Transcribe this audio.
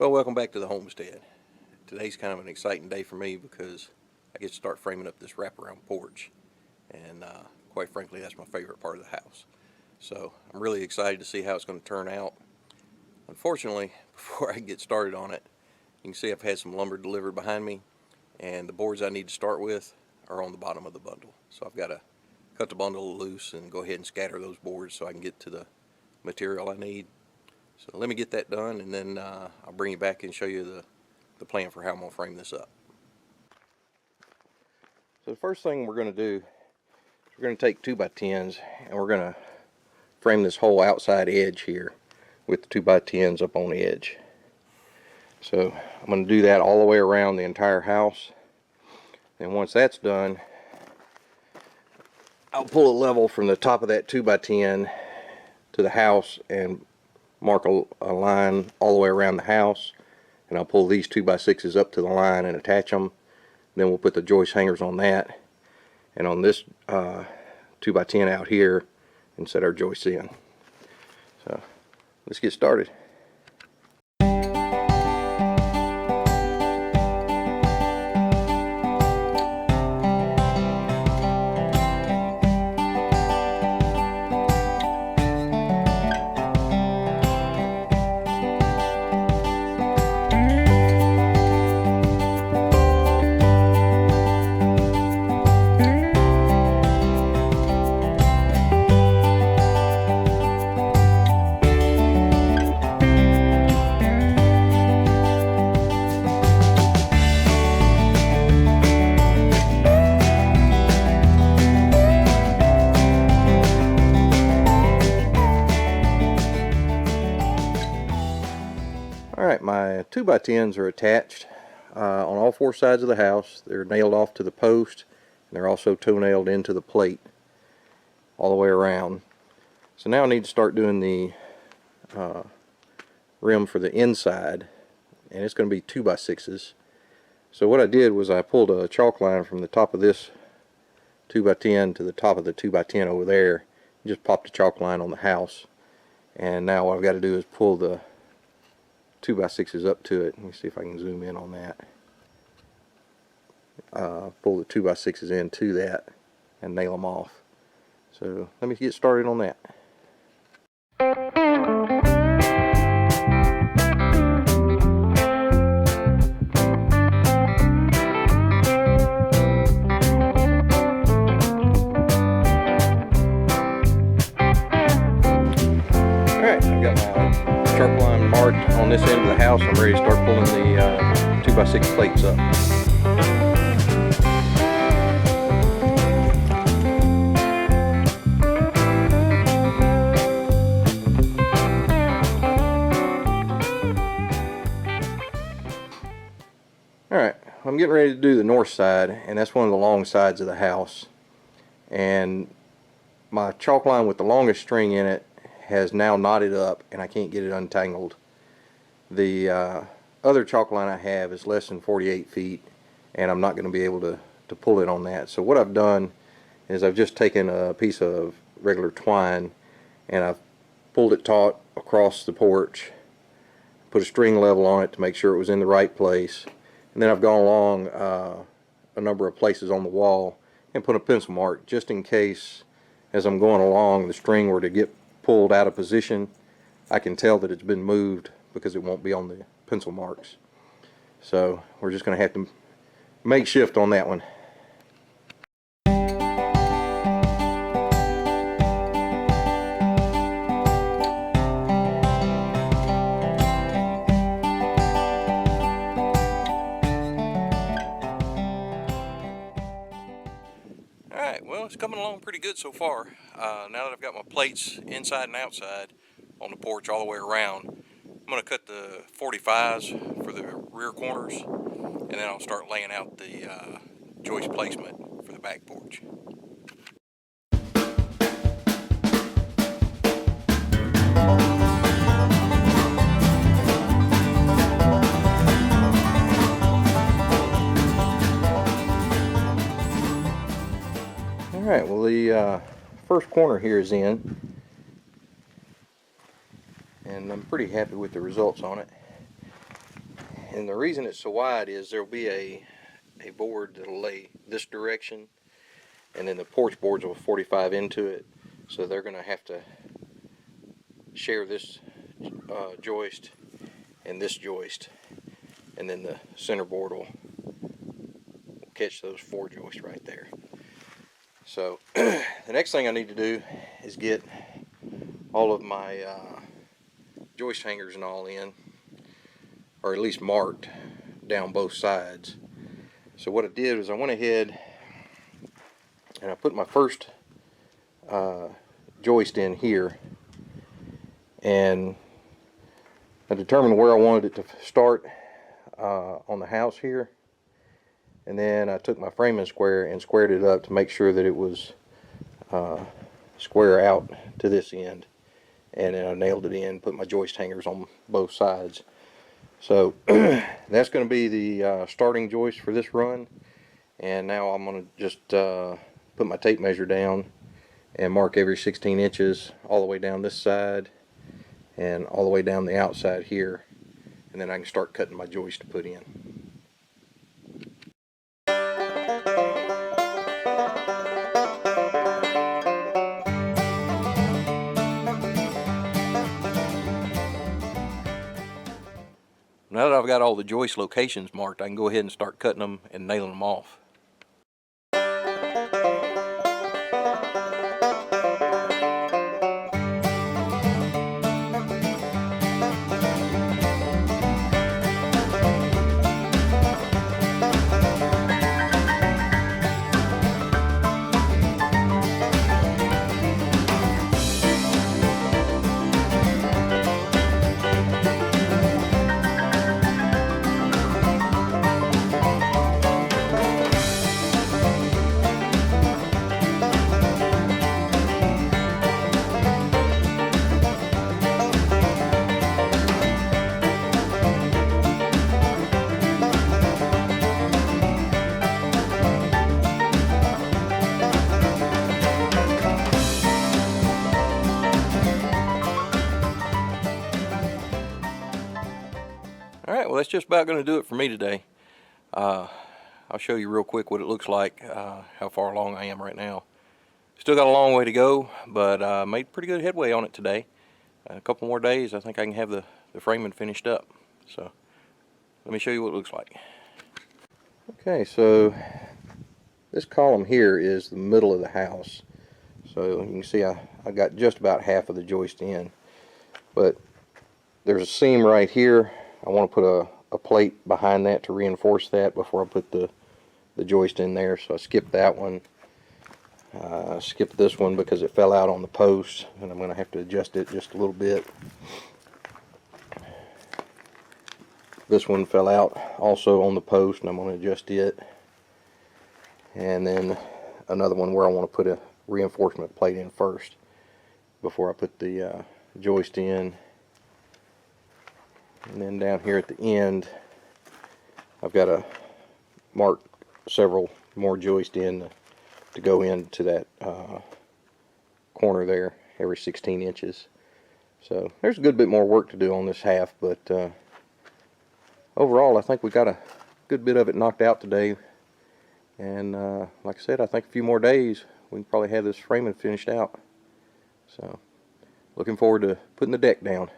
Well, welcome back to the homestead. Today's kind of an exciting day for me because I get to start framing up this wraparound porch. And quite frankly, that's my favorite part of the house. So I'm really excited to see how it's going to turn out. Unfortunately, before I get started on it, you can see I've had some lumber delivered behind me, and the boards I need to start with are on the bottom of the bundle. So I've got to cut the bundle loose and go ahead and scatter those boards so I can get to the material I need. So let me get that done, and then I'll bring you back and show you the plan for how I'm going to frame this up. So the first thing we're going to do is we're going to take 2x10s and we're going to frame this whole outside edge here with the 2x10s up on the edge. So I'm going to do that all the way around the entire house. And once that's done, I'll pull a level from the top of that 2x10 to the house and mark a line all the way around the house, and I'll pull these 2x6s up to the line and attach them. Then we'll put the joist hangers on that, and on this 2x10 out here, and set our joists in. So let's get started. Alright, my 2x10s are attached on all four sides of the house. They're nailed off to the post, and they're also toe nailed into the plate all the way around. So now I need to start doing the rim for the inside, and it's going to be 2x6s. So what I did was I pulled a chalk line from the top of this 2x10 to the top of the 2x10 over there, and just popped the chalk line on the house. And now what I've got to do is pull the 2x6s up to it. Let me see if I can zoom in on that. Pull the 2x6s into that and nail them off. So let me get started on that. Alright, I've got my sharp line marked on this end of the house. I'm ready to start pulling the 2x6 plates up. Alright, I'm getting ready to do the north side, and that's one of the long sides of the house. And my chalk line with the longest string in it has now knotted up, and I can't get it untangled. The other chalk line I have is less than 48 feet, and I'm not going to be able to pull it on that. So what I've done is I've just taken a piece of regular twine and I've pulled it taut across the porch, put a string level on it to make sure it was in the right place, and then I've gone along a number of places on the wall and put a pencil mark just in case as I'm going along the string were to get pulled out of position. I can tell that it's been moved because it won't be on the pencil marks. So we're just going to have to make shift on that one. Alright, well, it's coming along pretty good so far. Now that I've got my plates inside and outside on the porch all the way around, I'm going to cut the 45s for the rear corners, and then I'll start laying out the joist placement for the back porch. Alright, well the first corner here is in, and I'm pretty happy with the results on it. And the reason it's so wide is there'll be a board that'll lay this direction, and then the porch boards will 45 into it, so they're going to have to share this joist and this joist, and then the center board will catch those 4 joists right there. So the next thing I need to do is get all of my joist hangers and all in, or at least marked down both sides. So what I did was I went ahead and I put my first joist in here, and I determined where I wanted it to start on the house here, and then I took my framing square and squared it up to make sure that it was square out to this end, and then I nailed it in, put my joist hangers on both sides. So that's going to be the starting joist for this run, and now I'm going to just put my tape measure down and mark every 16 inches all the way down this side and all the way down the outside here, and then I can start cutting my joist to put in. Now that I've got all the joist locations marked, I can go ahead and start cutting them and nailing them off. Alright, well that's just about going to do it for me today. I'll show you real quick what it looks like, how far along I am right now. Still got a long way to go, but made pretty good headway on it today. A couple more days, I think I can have the framing finished up. So let me show you what it looks like. Okay, so this column here is the middle of the house. So you can see I got just about half of the joist in, but there's a seam right here. I want to put a plate behind that to reinforce that before I put the joist in there, so I skipped that one. I skipped this one because it fell out on the post, and I'm going to have to adjust it just a little bit. This one fell out also on the post, and I'm going to adjust it. And then another one where I want to put a reinforcement plate in first before I put the joist in. And then down here at the end, I've got to mark several more joists in to go into that corner there every 16 inches. So there's a good bit more work to do on this half, but overall I think we got a good bit of it knocked out today. And like I said, I think a few more days we can probably have this framing finished out. So looking forward to putting the deck down.